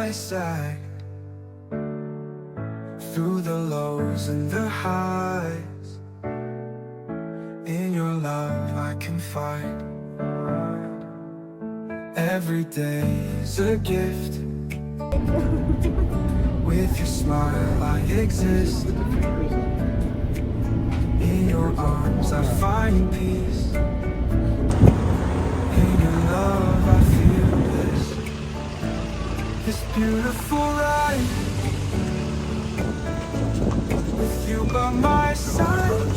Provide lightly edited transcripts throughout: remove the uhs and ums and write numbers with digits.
by side, through the lows and the highs. In your love I can find. Every day is a gift. With your smile I exist. In your arms I find peace. In your love I feel bliss. This beautiful ride, with you by my side.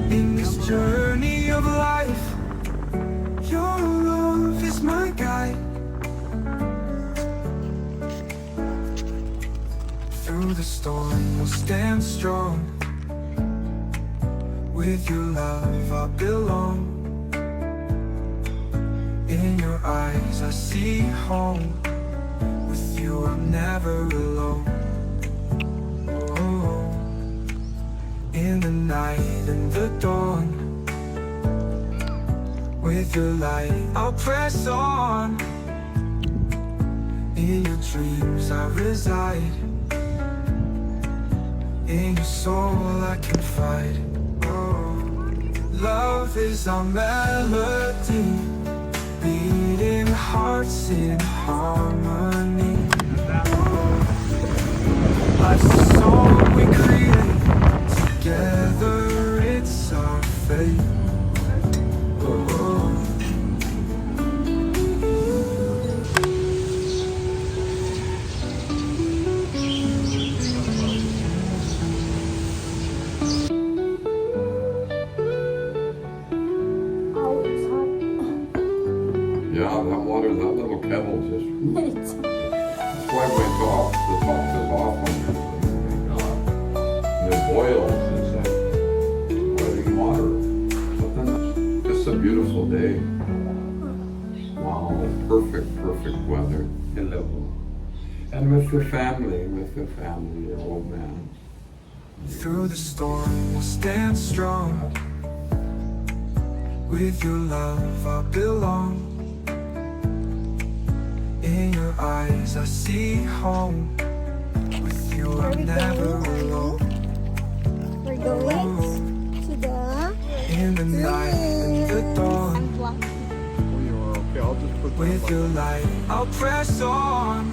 In this journey of life, your love is my guide. Through the storm we'll stand strong. With your love I belong. In your eyes I see home. With you I'm never alone. Oh, in the night and the dawn, with your light I'll press on. In your dreams I reside. In your soul I confide. Oh, love is our melody, beating hearts in harmony. Life's a song we create, together it's our fate. Yeah, that water, that little kettle just. That's why it went off. The top is off on it. Oh my God. And it boils. It's like boiling water. It's a beautiful day. Wow, perfect weather. Hello. And with your family, your old man. Through the storm we'll stand strong. With your love I belong. In your eyes I see home. With you I'm never alone. We're going to the In the night and the dawn, with your light I'll press on.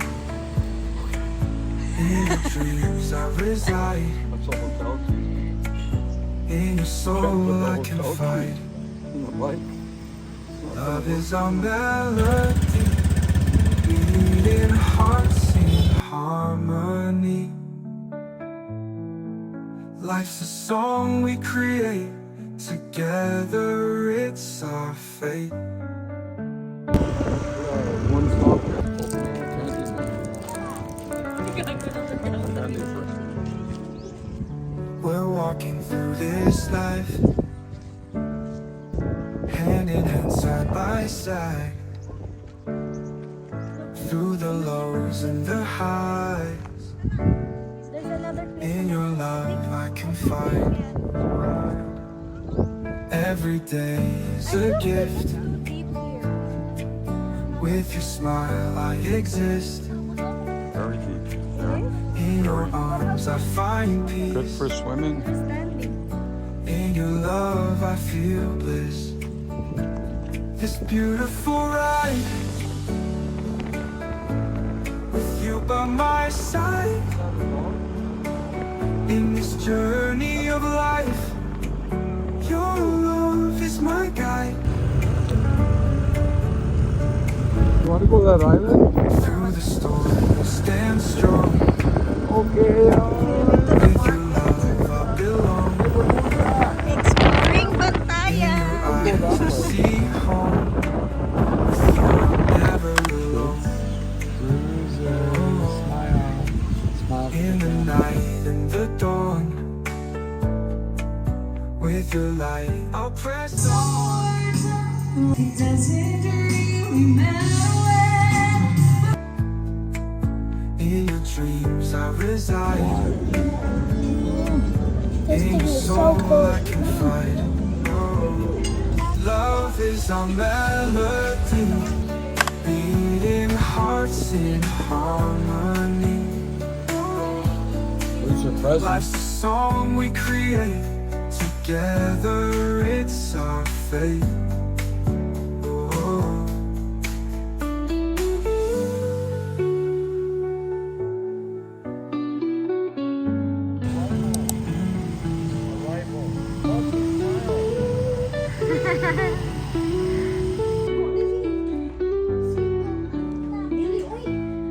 In your dreams I reside. In your soul I confide. Love is our melody, beating hearts in harmony. Life's a song we create, together it's our fate. One stop. We're walking through this life, hand in hand, side by side. Through the lows and the highs, There's another in your love I can find. Every day is a gift. With your smile I exist. Very deep. In your arms I find peace. Good for swimming. In your love I feel bliss. This beautiful ride, with you by my side. In this journey of life, your love is my guide. You want to go to that island? Through the storm we'll stand strong. Okay. With your love I belong. exploring In Bantayan. your eyes I see home. With you I'm never alone. In the night and the dawn, with your light I'll press on. It doesn't really matter where. In your dreams I reside. In your soul I confide. Oh, love is our melody, beating hearts hearts in harmony. Who's your Life's present? a song we create together, it's our fate. Oh.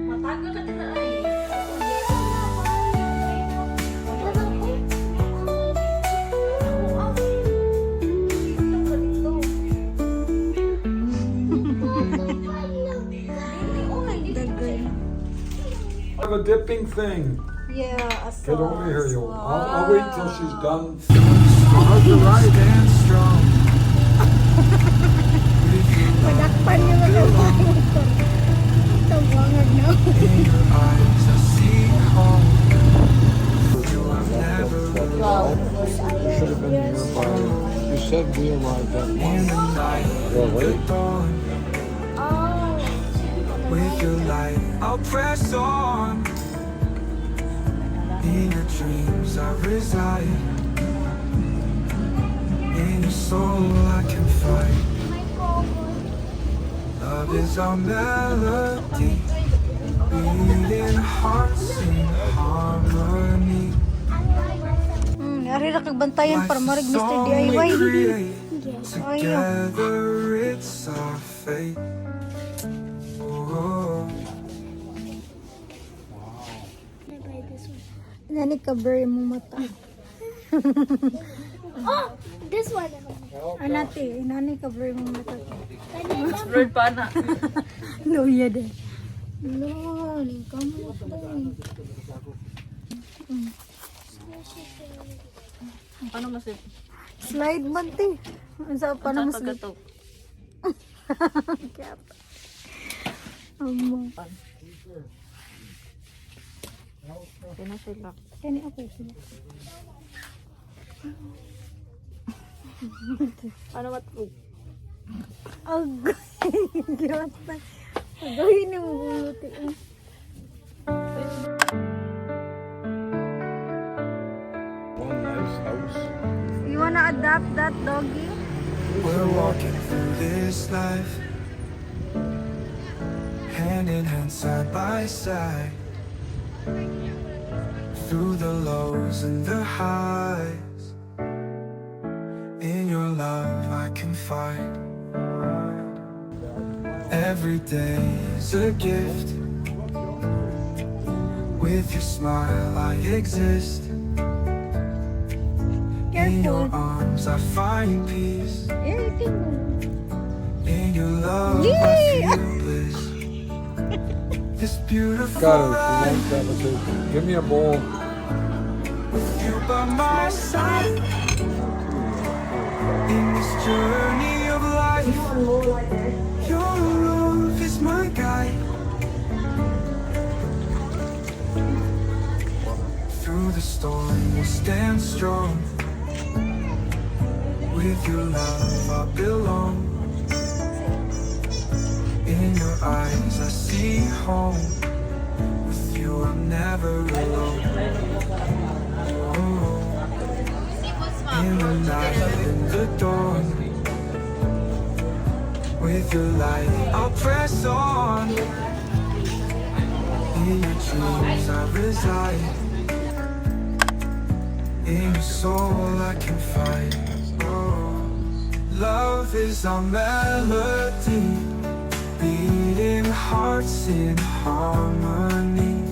Matagal ka din na ay. I have a dipping thing. Yeah, a Get over here, you. I'll wait till she's done. How's the ride? Stand strong. Madakpan niyo na lang. Tawangag na. In your eyes, I see home. You are never alone. You should have been nearby. You said we arrived at In the night, Really? the dawn. With your light, I'll press on. In your dreams, I reside. In your soul, I can find. Love is our melody, beating hearts in harmony. Ari ra kag bantayan para marig Mr. Song we DIY. create together, it's our fate. Oh. Nani ka very mo mata. Oh, this one. Anati, nani ka very mo mata. Bird pa na. Luya din. Lo, ning kamot din. Paano masip? Slide man ti. Unsa pa na mas Pagkato. Amo. Kaya sila. Kani ako sila. Paano matulog? Agay, gawat na. Agay ni mo buluti. one nice house. You wanna adopt that doggy? We're walking through this life, hand in hand, side by side. Through the lows and the highs, in your love I can find. Every day is a gift. With your smile I exist. In your arms I find peace. Eh, tingnan. In your love I feel bliss. This beautiful Got it. She life, wants that. Let's say, give me a bowl. you by my side. In this journey of life, your love is my guide. Through the storm we'll stand strong. With your love I belong. In your eyes I see home. With you I'm never alone. Oh. In the night, in the dawn. With your light I'll press on. In your dreams I reside. In your soul I can find. Oh. Love is our melody, beating hearts in harmony.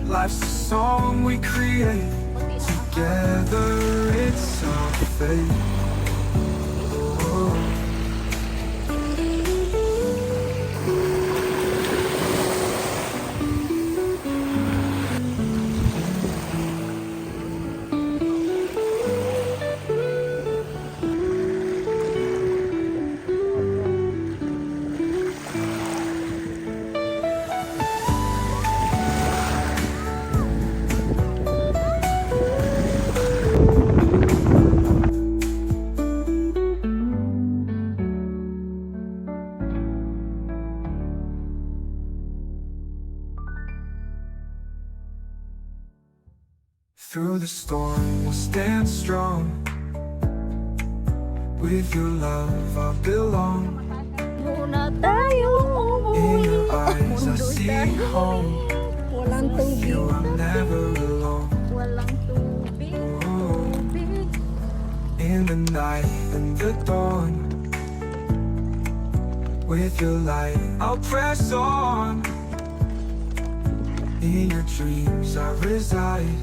Life's a song we create together, it's our fate. Oh. Through the storm, we'll stand strong. With your love, I belong. Muna tayo In umuwi. your eyes, I Mundo'y see tayo. home. Walang With you, tubig. I'm never alone. Walang tubig. Oh. Tubig. In the night and the dawn, with your light, I'll press on. In your dreams, I reside.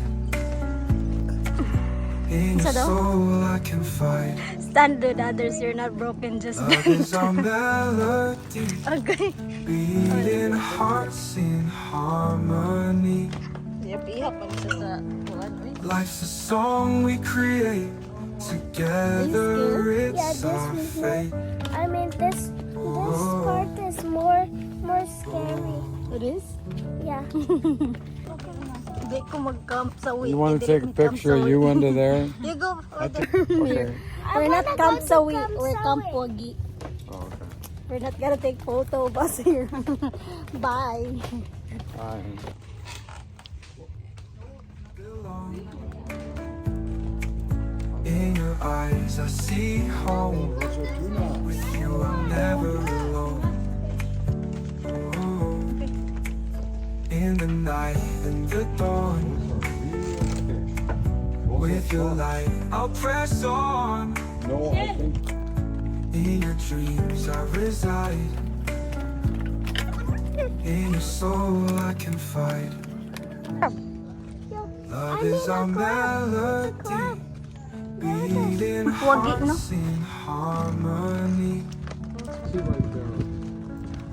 In your Isa daw? soul, I can fight. Stand with others, you're not broken, just Love is our melody, Okay. beating hearts in harmony. Iyak pa siya sa kuwan. Life's a song we create together. It's Yeah, our this was fate. I mean, this part is more scary. It is? Yeah. Hindi ko mag-camp sa wiki. You want to take a picture of you under there? You go further. Okay. We're not camp sa wiki. We're camp Sawi. wagi. Oh, okay. We're not gonna take photo of us here. Bye. Fine. In your eyes, I see home. With you, I'm never alone. Oh. In the night and the dawn, with your light, I'll press on. No, I think In your dreams, I reside. In your soul, I can fight. Love is our melody, beating hearts in harmony.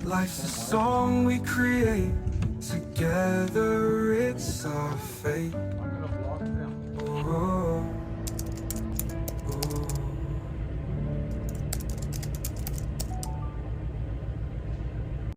Life's a song we create together. It's our fate. Oh.